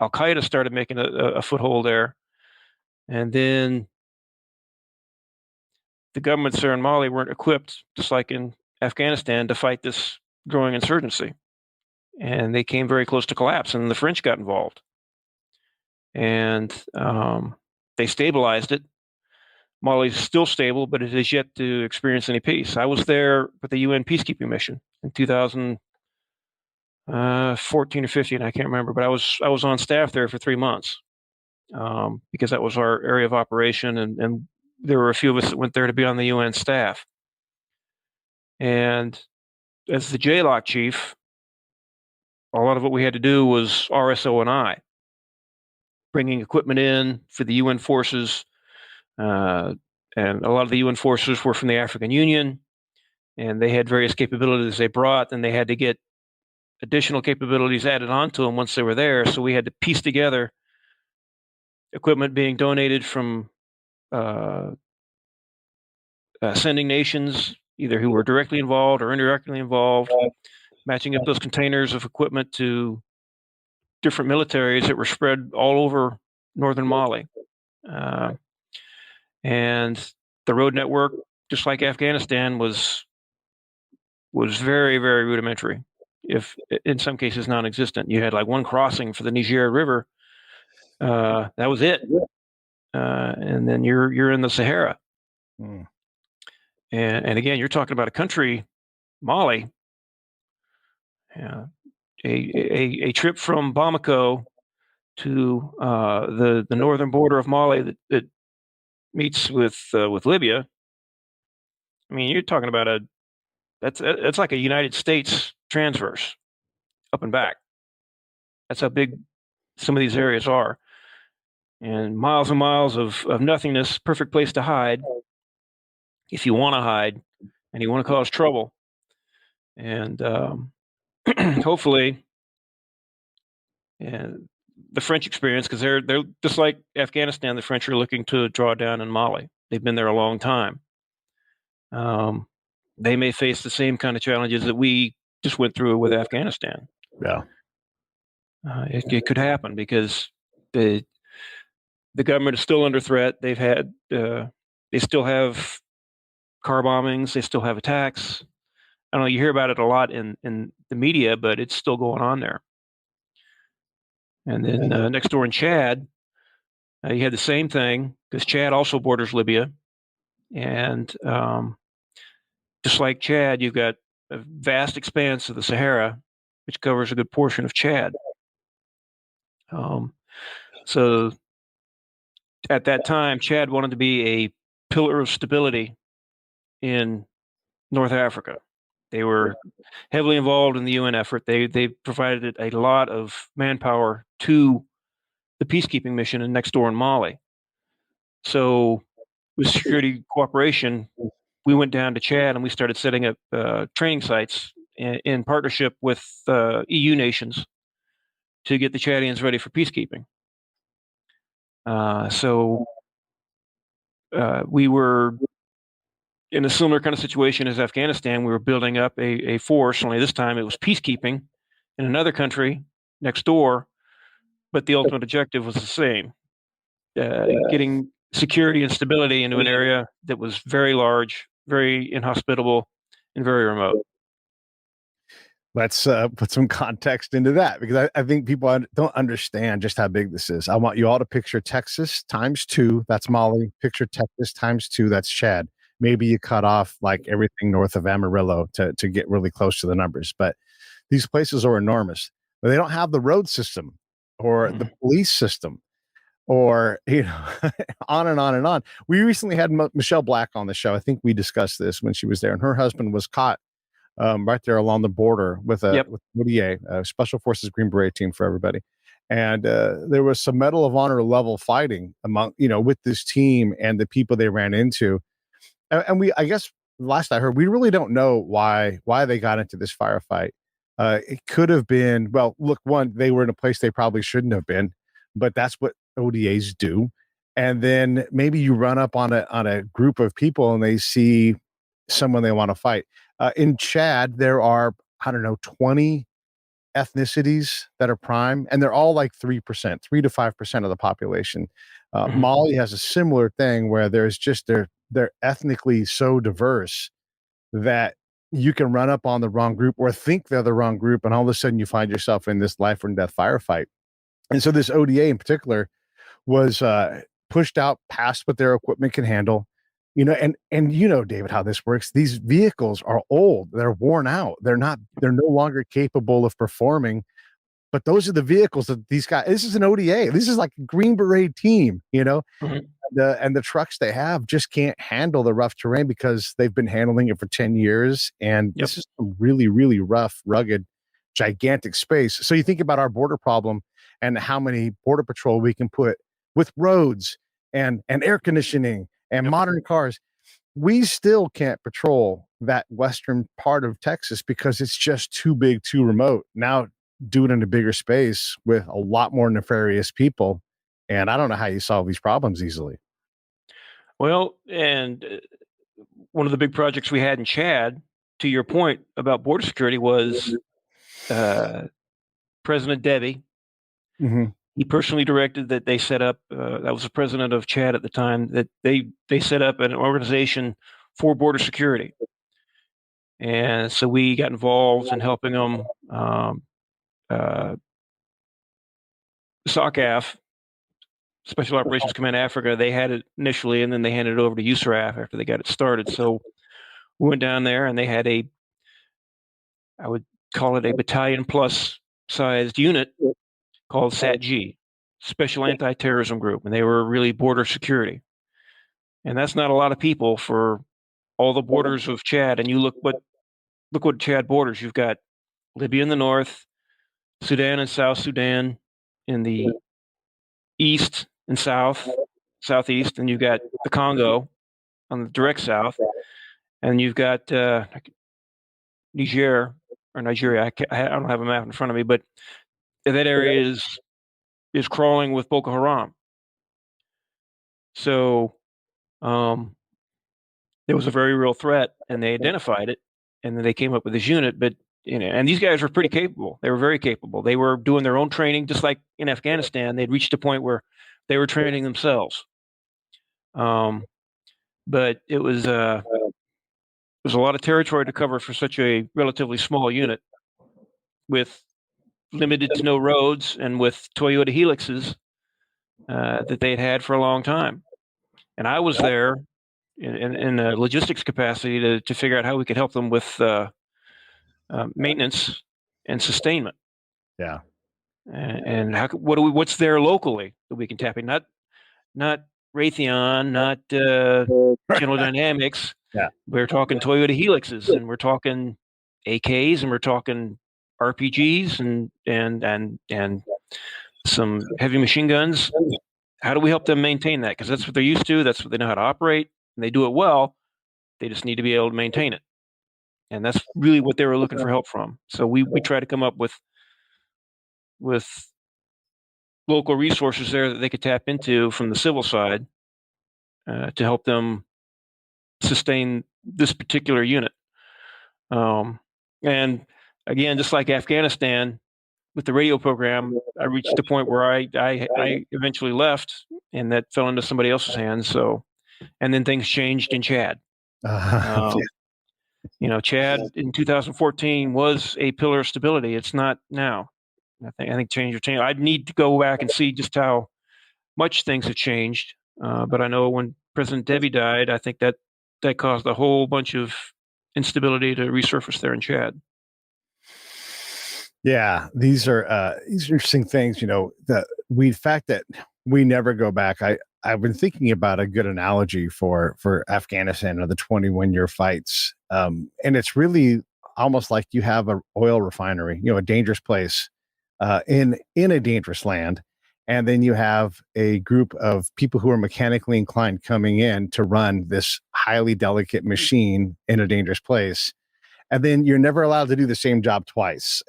Al Qaeda started making a foothold there, and then the governments there in Mali weren't equipped, just like in Afghanistan, to fight this growing insurgency. And they came very close to collapse, and the French got involved. And they stabilized it. Mali's still stable, but it has yet to experience any peace. I was there with the UN peacekeeping mission in 2014 or 15, I can't remember, but I was on staff there for 3 months because that was our area of operation, and there were a few of us that went there to be on the UN staff. And as the JLOC chief, a lot of what we had to do was RSO and I, bringing equipment in for the UN forces. And a lot of the UN forces were from the African Union, and they had various capabilities they brought, and they had to get additional capabilities added onto them once they were there. So we had to piece together equipment being donated from sending nations, either who were directly involved or indirectly involved, matching up those containers of equipment to different militaries that were spread all over northern Mali. And the road network, just like Afghanistan, was very, very rudimentary, if in some cases non-existent. You had like one crossing for the Niger River. That was it. And then you're in the Sahara. And again, you're talking about a country, Mali. A trip from Bamako to the northern border of Mali that meets with Libya. I mean, you're talking about that's like a United States transverse, up and back. That's how big some of these areas are, and miles of nothingness. Perfect place to hide if you want to hide and you want to cause trouble. And hopefully, and the French experience, because they're just like Afghanistan. The French are looking to draw down in Mali. They've been there a long time. They may face the same kind of challenges that we just went through with Afghanistan. Yeah, it could happen because the government is still under threat. They still have car bombings. They still have attacks. I don't know. You hear about it a lot in the media, but it's still going on there. And then next door in Chad, you had the same thing, because Chad also borders Libya. And just like Chad, you've got a vast expanse of the Sahara, which covers a good portion of Chad. So at that time, Chad wanted to be a pillar of stability in North Africa. They were heavily involved in the UN effort. They provided a lot of manpower to the peacekeeping mission next door in Mali. So with security cooperation, we went down to Chad and we started setting up training sites in partnership with EU nations to get the Chadians ready for peacekeeping. So we were in a similar kind of situation as Afghanistan. We were building up a force, only this time it was peacekeeping in another country next door, but the ultimate objective was the same, getting security and stability into an area that was very large, very inhospitable, and very remote. Let's put some context into that, because I think people don't understand just how big this is. I want you all to picture Texas times 2. That's Mali. Picture Texas times 2. That's Chad. Maybe you cut off like everything north of Amarillo to get really close to the numbers. But these places are enormous. They don't have the road system or the police system or, on and on and on. We recently had Michelle Black on the show. I think we discussed this when she was there, and her husband was caught right there along the border with with ODA, Special Forces Green Beret team for everybody. And there was some Medal of Honor level fighting among, with this team and the people they ran into. And I guess last I heard, we really don't know why they got into this firefight. It could have been, well, look, one, they were in a place they probably shouldn't have been, but that's what ODAs do. And then maybe you run up on a group of people and they see someone they want to fight. In Chad, there are, 20 ethnicities that are prime, and they're all like 3%, 3 to 5% of the population. Mali has a similar thing where there's just they're ethnically so diverse that you can run up on the wrong group or think they're the wrong group, and all of a sudden you find yourself in this life or death firefight. And so this ODA in particular was pushed out past what their equipment can handle. And David, how this works. These vehicles are old. They're worn out. They're no longer capable of performing. But those are the vehicles that these guys, this is an ODA. This is like a Green Beret team, and the trucks they have just can't handle the rough terrain because they've been handling it for 10 years. And this is a really, really rough, rugged, gigantic space. So you think about our border problem and how many border patrol we can put with roads and air conditioning and modern cars. We still can't patrol that western part of Texas because it's just too big, too remote. Now do it in a bigger space with a lot more nefarious people. And I don't know how you solve these problems easily. Well, and one of the big projects we had in Chad, to your point about border security, was President Deby. He personally directed that they set up, that was the president of Chad at the time, that they set up an organization for border security. And so we got involved in helping them. SOCAF, Special Operations Command Africa, they had it initially, and then they handed it over to USRAF after they got it started. So we went down there, and they had I would call it a battalion plus sized unit called SAT-G, Special Anti-Terrorism Group, and they were really border security. And that's not a lot of people for all the borders of Chad. And you look what Chad borders. You've got Libya in the north, Sudan and South Sudan in the east and southeast, and you've got the Congo on the direct south, and you've got Nigeria. I don't have a map in front of me, but that area is crawling with Boko Haram. So there was a very real threat, and they identified it, and then they came up with this unit. But and these guys were pretty capable. They were very capable. They were doing their own training, just like in Afghanistan. They'd reached a point where they were training themselves. But it was a lot of territory to cover for such a relatively small unit, with limited to no roads and with Toyota Helixes that they'd had for a long time. And I was there in a logistics capacity to figure out how we could help them with maintenance and sustainment. Yeah. And what's there locally that we can tap in? Not Raytheon, not General Dynamics. Yeah. We're talking Toyota Helixes, and we're talking AKs, and we're talking RPGs, and some heavy machine guns. How do we help them maintain that? Because that's what they're used to. That's what they know how to operate, and they do it well. They just need to be able to maintain it. And that's really what they were looking for help from. So we try to come up with local resources there that they could tap into from the civil side to help them sustain this particular unit. And again, just like Afghanistan, with the radio program, I reached the point where I eventually left, and that fell into somebody else's hands. So, and then things changed in Chad. Chad in 2014 was a pillar of stability. It's not now. I think change. I'd need to go back and see just how much things have changed. But I know when President Debbie died, I think that caused a whole bunch of instability to resurface there in Chad. Yeah, these are interesting things. The fact that we never go back. I've been thinking about a good analogy for Afghanistan of the 21-year fights, and it's really almost like you have an oil refinery, a dangerous place in a dangerous land, and then you have a group of people who are mechanically inclined coming in to run this highly delicate machine in a dangerous place. And then you're never allowed to do the same job twice.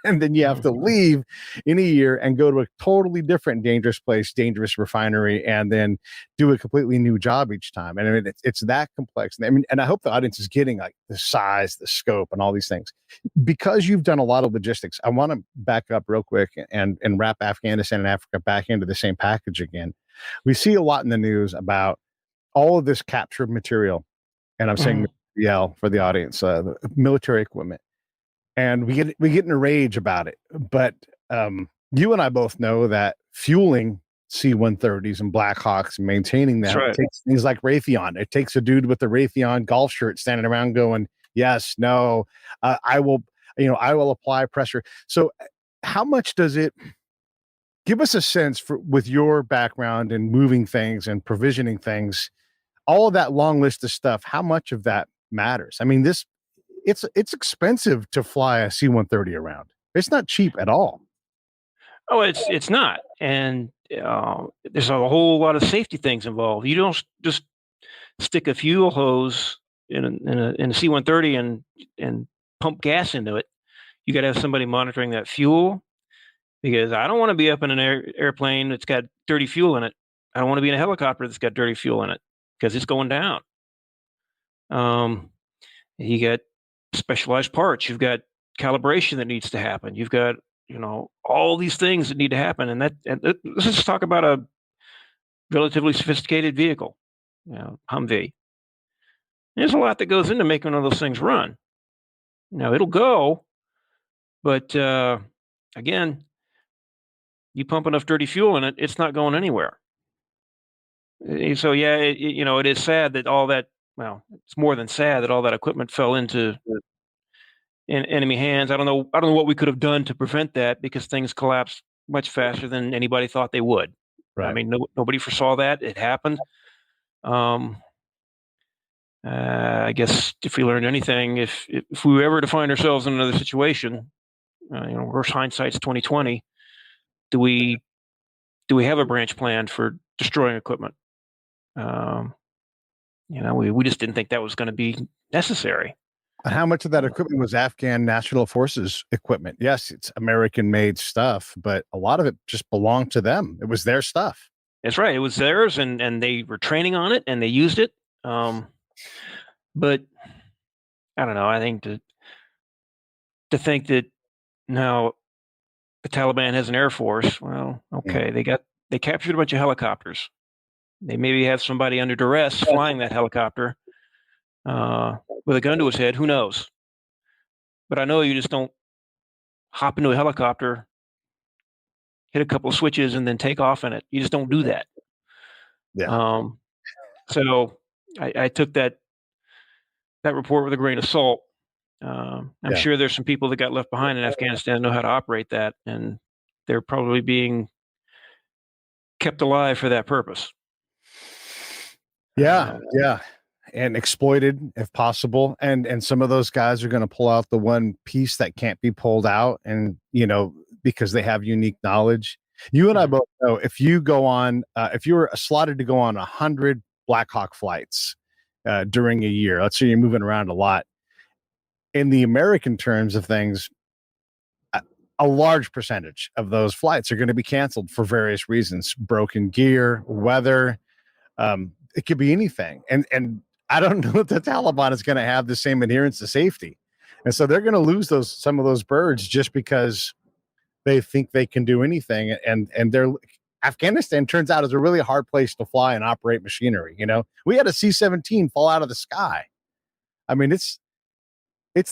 And then you have to leave in a year and go to a totally different dangerous place, dangerous refinery, and then do a completely new job each time. And I mean, it's that complex. And I hope the audience is getting like the size, the scope, and all these things. Because you've done a lot of logistics, I want to back up real quick and wrap Afghanistan and Africa back into the same package again. We see a lot in the news about all of this captured material. And I'm saying for the audience, military equipment, and we get in a rage about it. But you and I both know that fueling C-130s and Blackhawks and maintaining them takes things like Raytheon. It takes a dude with a Raytheon golf shirt standing around going, "Yes, no, I will apply pressure." So, how much does it? Give us a sense with your background in moving things and provisioning things, all of that long list of stuff. How much of that matters? I mean, it's expensive to fly a C-130 around. It's not cheap at all. Oh, it's not, and there's a whole lot of safety things involved. You don't just stick a fuel hose in a C-130 and pump gas into it. You got to have somebody monitoring that fuel, because I don't want to be up in an airplane that's got dirty fuel in it. I don't want to be in a helicopter that's got dirty fuel in it, because it's going down. You got specialized parts. You've got calibration that needs to happen. You've got, all these things that need to happen. And let's just talk about a relatively sophisticated vehicle, Humvee. There's a lot that goes into making one of those things run. Now, it'll go, but again, you pump enough dirty fuel in it, it's not going anywhere. So yeah, it is sad that all that. Well, it's more than sad that all that equipment fell into enemy hands. I don't know what we could have done to prevent that, because things collapsed much faster than anybody thought they would. Right. I mean, nobody foresaw that. It happened. I guess if we learned anything, if we were ever to find ourselves in another situation, worse hindsight's 2020. Do we have a branch plan for destroying equipment? We just didn't think that was going to be necessary. How much of that equipment was Afghan National Forces equipment? Yes, it's American-made stuff, but a lot of it just belonged to them. It was their stuff. That's right. It was theirs, and they were training on it, and they used it. But I don't know. I think to think that now the Taliban has an air force. Well, okay, they captured a bunch of helicopters. They maybe have somebody under duress flying that helicopter with a gun to his head. Who knows? But I know you just don't hop into a helicopter, hit a couple of switches, and then take off in it. You just don't do that. Yeah. So I took that report with a grain of salt. I'm sure there's some people that got left behind in Afghanistan that know how to operate that, and they're probably being kept alive for that purpose. Yeah. And exploited if possible. And some of those guys are going to pull out the one piece that can't be pulled out, and because they have unique knowledge. You and I both know, if you go on, if you were slotted to go on 100 Black Hawk flights, during a year. Let's say you're moving around a lot. In the American terms of things, a large percentage of those flights are going to be canceled for various reasons: broken gear, weather. It could be anything. And I don't know if the Taliban is going to have the same adherence to safety. And so they're going to lose some of those birds just because they think they can do anything. And Afghanistan turns out is a really hard place to fly and operate machinery. We had a C-17 fall out of the sky. I mean, it's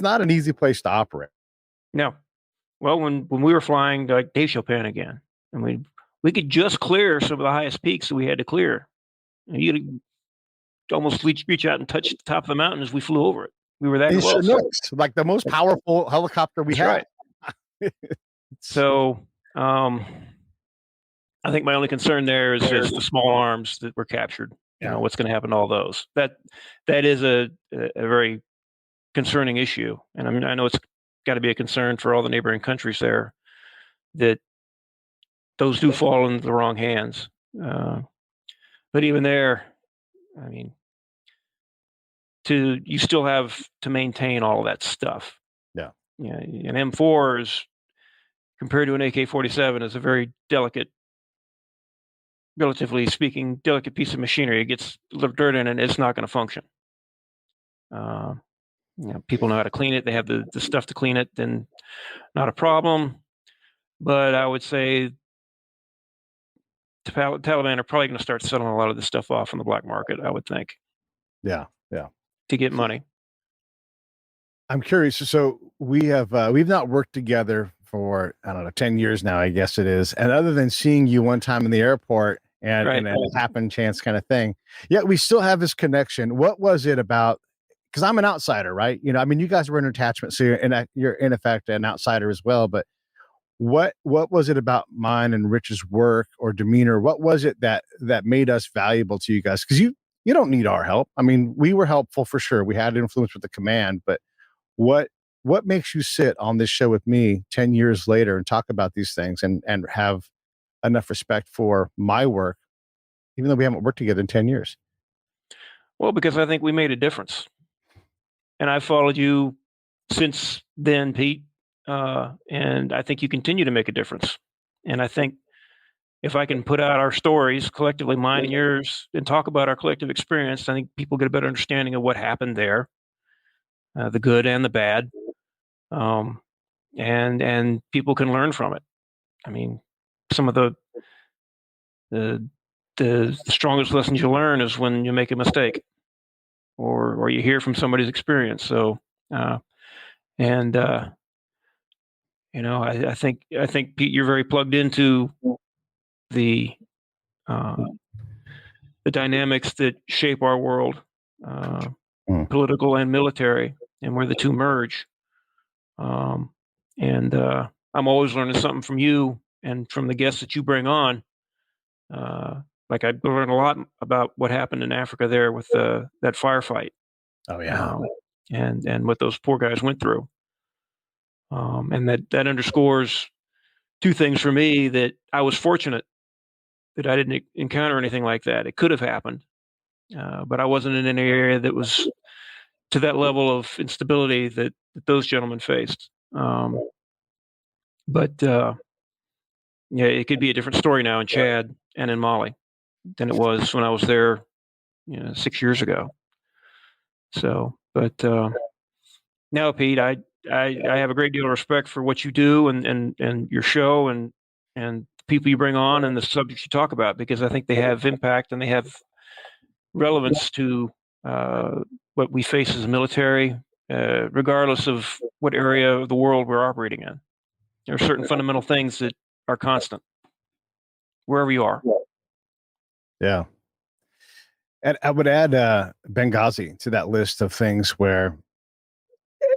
not an easy place to operate. No. Well, when we were flying like Dave Chopin again, and we could just clear some of the highest peaks that we had to clear. And you'd almost reach out and touch the top of the mountain as we flew over it. We were that close. Like the most powerful helicopter we had. Right. So I think my only concern there is just the small arms that were captured. What's going to happen to all those? That is a very concerning issue, and I know it's got to be a concern for all the neighboring countries there, that those do fall into the wrong hands. But even there, I mean, you still have to maintain all of that stuff. Yeah. An M4 is, compared to an AK-47, is a very delicate, relatively speaking, delicate piece of machinery. It gets a little dirt in it, and it's not going to function. People know how to clean it. They have the stuff to clean it, then not a problem. But I would say the Taliban are probably going to start selling a lot of this stuff off on the black market, I would think. Yeah. To get money. I'm curious. So we've not worked together for, I don't know, 10 years now, I guess it is. And other than seeing you one time in the airport and a happen chance kind of thing, yet we still have this connection. What was it about? Because I'm an outsider, right? You guys were in attachment, so you're in effect an outsider as well. But what was it about mine and Rich's work or demeanor? What was it that made us valuable to you guys? Because you don't need our help. I mean, we were helpful for sure. We had influence with the command, but what makes you sit on this show with me 10 years later and talk about these things and have enough respect for my work, even though we haven't worked together in 10 years? Well, because I think we made a difference. And I've followed you since then, Pete. And I think you continue to make a difference. And I think if I can put out our stories collectively, mine and yours, and talk about our collective experience, I think people get a better understanding of what happened there, the good and the bad. And people can learn from it. I mean, some of the strongest lessons you learn is when you make a mistake or you hear from somebody's experience. So, I think Pete, you're very plugged into the dynamics that shape our world, political and military, and where the two merge. I'm always learning something from you and from the guests that you bring on. Like I learned a lot about what happened in Africa there with that firefight. Oh yeah, and what those poor guys went through. And that underscores two things for me: that I was fortunate that I didn't encounter anything like that. It could have happened, but I wasn't in an area that was to that level of instability that those gentlemen faced. It could be a different story now in Chad and in Mali than it was when I was there, 6 years ago. So, but now, Pete, I have a great deal of respect for what you do and your show and the people you bring on and the subjects you talk about, because I think they have impact and they have relevance to what we face as a military, regardless of what area of the world we're operating in. There are certain fundamental things that are constant wherever you are. Yeah. And I would add Benghazi to that list of things where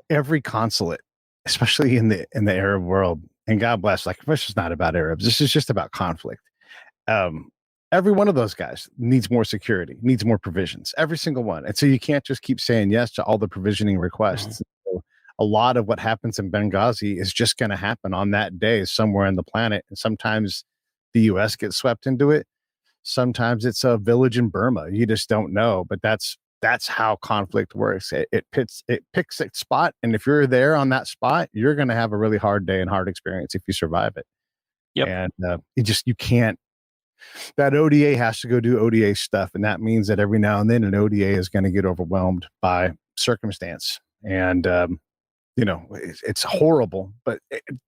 every consulate, especially in the Arab world, and God bless, like, this is not about Arabs. This is just about conflict. Every one of those guys needs more security, needs more provisions, every single one. And so you can't just keep saying yes to all the provisioning requests. Mm-hmm. So a lot of what happens in Benghazi is just going to happen on that day somewhere on the planet. And sometimes the U.S. gets swept into it. Sometimes it's a village in Burma. You just don't know. But that's that's how conflict works. It picks its spot, and if you're there on that spot, you're going to have a really hard day and hard experience if you survive it. Yep. And you can't. That ODA has to go do ODA stuff, and that means that every now and then an ODA is going to get overwhelmed by circumstance, and it's horrible. But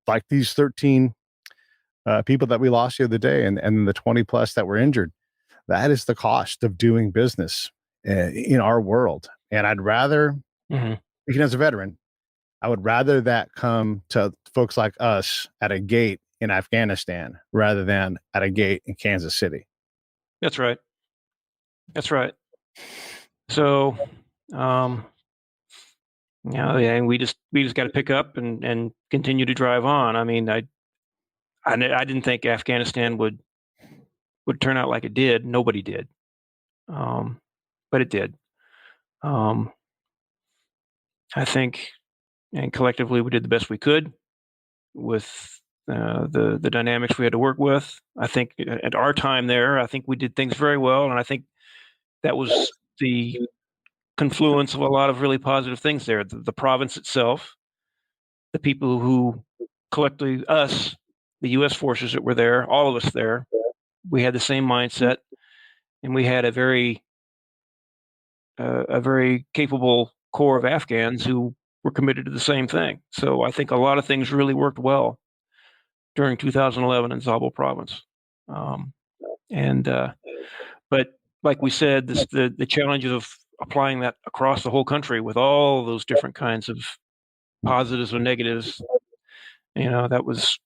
like these 13 people that we lost the other day, and the 20 plus that were injured, that is the cost of doing business in our world. And I'd rather, even as a veteran, I would rather that come to folks like us at a gate in Afghanistan rather than at a gate in Kansas City. That's right. So, we just got to pick up and continue to drive on. I mean, I didn't think Afghanistan would turn out like it did. Nobody did, but it did. I think, and collectively, we did the best we could with the dynamics we had to work with. I think at our time there, I think we did things very well, and I think that was the confluence of a lot of really positive things there. The province itself, the people who collectively, us, the U.S. forces that were there, all of us there, we had the same mindset, and we had a very capable core of Afghans who were committed to the same thing. So I think a lot of things really worked well during 2011 in Zabul province. But like we said, the challenges of applying that across the whole country with all those different kinds of positives or negatives, that was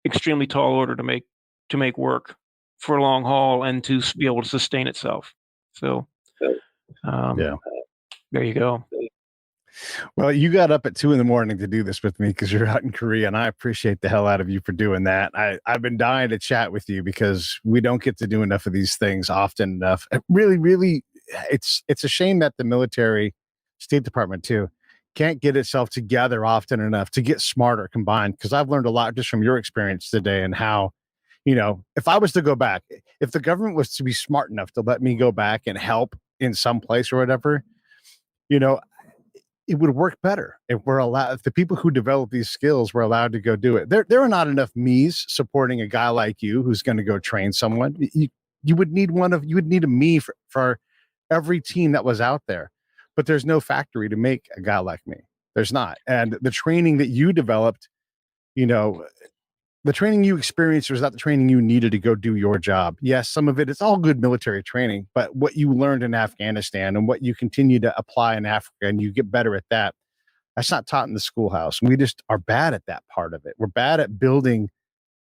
extremely tall order to make work for a long haul and to be able to sustain itself. So, there you go. Well, you got up at 2 a.m. to do this with me because you're out in Korea, and I appreciate the hell out of you for doing that. I've been dying to chat with you because we don't get to do enough of these things often enough. Really, really, it's a shame that the military, State Department too, can't get itself together often enough to get smarter combined. Because I've learned a lot just from your experience today and how, if I was to go back, if the government was to be smart enough to let me go back and help in some place or whatever, it would work better if the people who develop these skills were allowed to go do it. There are not enough me's supporting a guy like you who's going to go train someone. You would need a me for every team that was out there, but there's no factory to make a guy like me. There's not. And the training that you developed, the training you experienced was not the training you needed to go do your job. Yes, some of it's all good military training, but what you learned in Afghanistan and what you continue to apply in Africa and you get better at that's not taught in the schoolhouse. We just are bad at that part of it. We're bad at building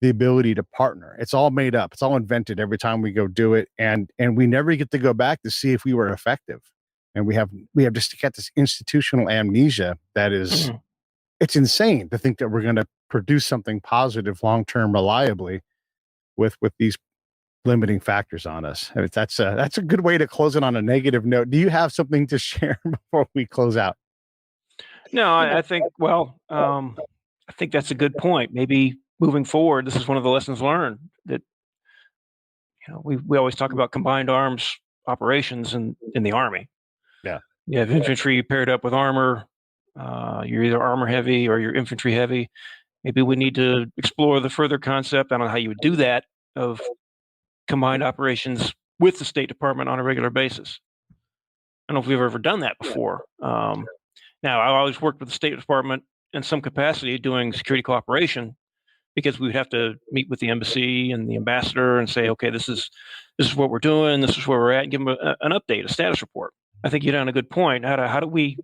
the ability to partner. It's all made up. It's all invented every time we go do it. And we never get to go back to see if we were effective. And we have just got this institutional amnesia that is, it's insane to think that we're going to produce something positive long-term reliably with these limiting factors on us. That's a good way to close it on a negative note. Do you have something to share before we close out? No, I think, I think that's a good point. Maybe moving forward, this is one of the lessons learned that, we always talk about combined arms operations in the Army. Yeah. You have infantry paired up with armor. You're either armor heavy or you're infantry heavy. Maybe we need to explore the further concept. I don't know how you would do that, of combined operations with the State Department on a regular basis. I don't know if we've ever done that before. Now, I always worked with the State Department in some capacity doing security cooperation, because we would have to meet with the embassy and the ambassador and say, okay, this is what we're doing, this is where we're at, and give them an update, a status report. I think you're on a good point. How do we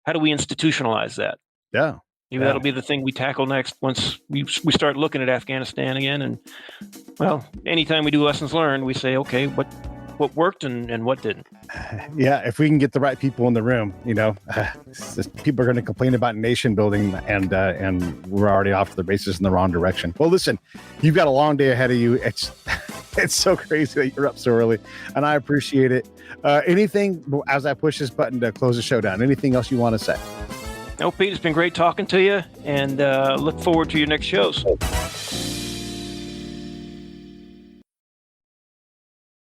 institutionalize that? Yeah. Maybe that'll be the thing we tackle next once we start looking at Afghanistan again. And, anytime we do lessons learned, we say, okay, what worked and what didn't. Yeah, if we can get the right people in the room, people are going to complain about nation building, and we're already off to the races in the wrong direction. Well, listen, you've got a long day ahead of you. It's so crazy that you're up so early, and I appreciate it. Anything, as I push this button to close the show down, anything else you want to say? No, Pete, it's been great talking to you, and look forward to your next shows.